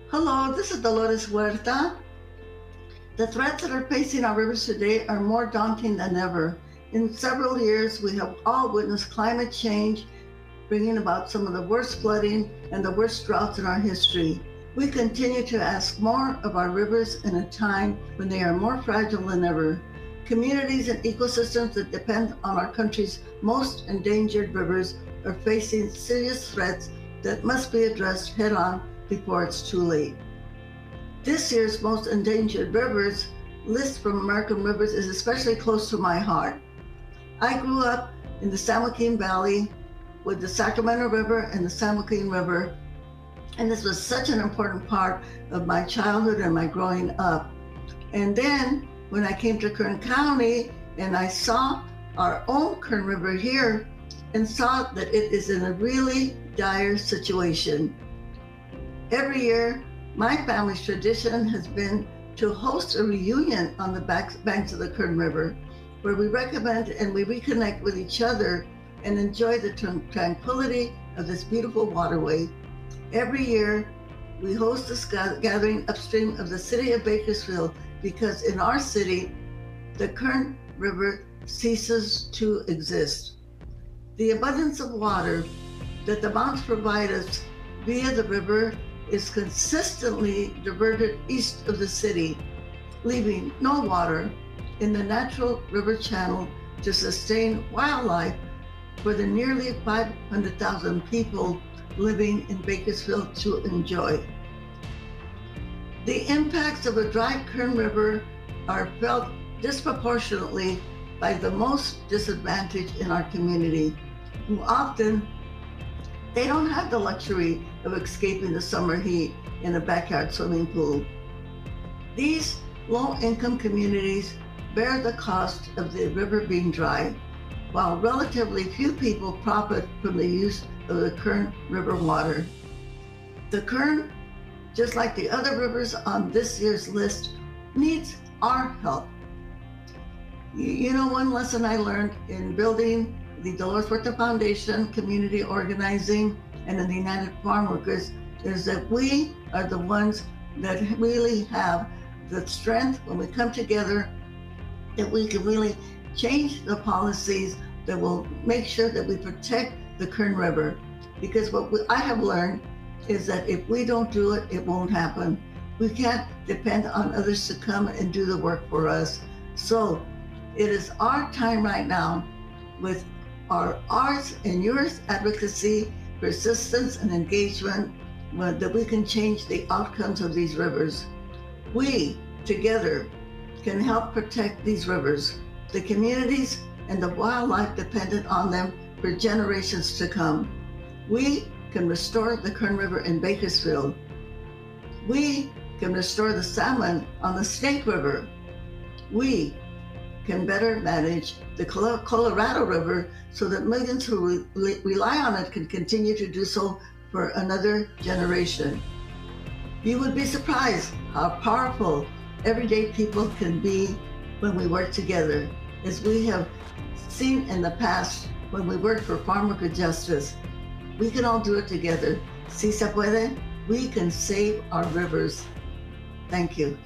Hello, this is Dolores Huerta. The threats that are facing our rivers today are more daunting than ever. In several years, we have all witnessed climate change, bringing about some of the worst flooding and the worst droughts in our history. We continue to ask more of our rivers in a time when they are more fragile than ever. Communities and ecosystems that depend on our country's most endangered rivers are facing serious threats that must be addressed head-on before it's too late. This year's most endangered rivers list from American Rivers is especially close to my heart. I grew up in the San Joaquin Valley with the Sacramento River and the San Joaquin River, and this was such an important part of my childhood and my growing up. And then when I came to Kern County and I saw our own Kern River here and saw that it is in a really dire situation. Every year, my family's tradition has been to host a reunion on the banks of the Kern River, where we recommend and we reconnect with each other and enjoy the tranquility of this beautiful waterway. Every year, we host this gathering upstream of the city of Bakersfield because in our city, the Kern River ceases to exist. The abundance of water that the mountains provide us via the river is consistently diverted east of the city, leaving no water in the natural river channel to sustain wildlife for the nearly 500,000 people living in Bakersfield to enjoy. The impacts of a dry Kern River are felt disproportionately by the most disadvantaged in our community, who often they don't have the luxury of escaping the summer heat in a backyard swimming pool. These low-income communities bear the cost of the river being dry, while relatively few people profit from the use of the Kern River water. The Kern, just like the other rivers on this year's list, needs our help. You know, one lesson I learned in building the Dolores Huerta Foundation, community organizing, and in the United Farm Workers is that we are the ones that really have the strength when we come together that we can really change the policies that will make sure that we protect the Kern River. Because what I have learned is that if we don't do it, it won't happen. We can't depend on others to come and do the work for us. So it is our time right now with ours and yours advocacy, persistence, and engagement that we can change the outcomes of these rivers. We, together, can help protect these rivers, the communities, and the wildlife dependent on them for generations to come. We can restore the Kern River in Bakersfield. We can restore the salmon on the Snake River. We can better manage the Colorado River so that millions who rely on it can continue to do so for another generation. You would be surprised how powerful everyday people can be when we work together. As we have seen in the past when we work for farm worker justice, we can all do it together. Si se puede, we can save our rivers. Thank you.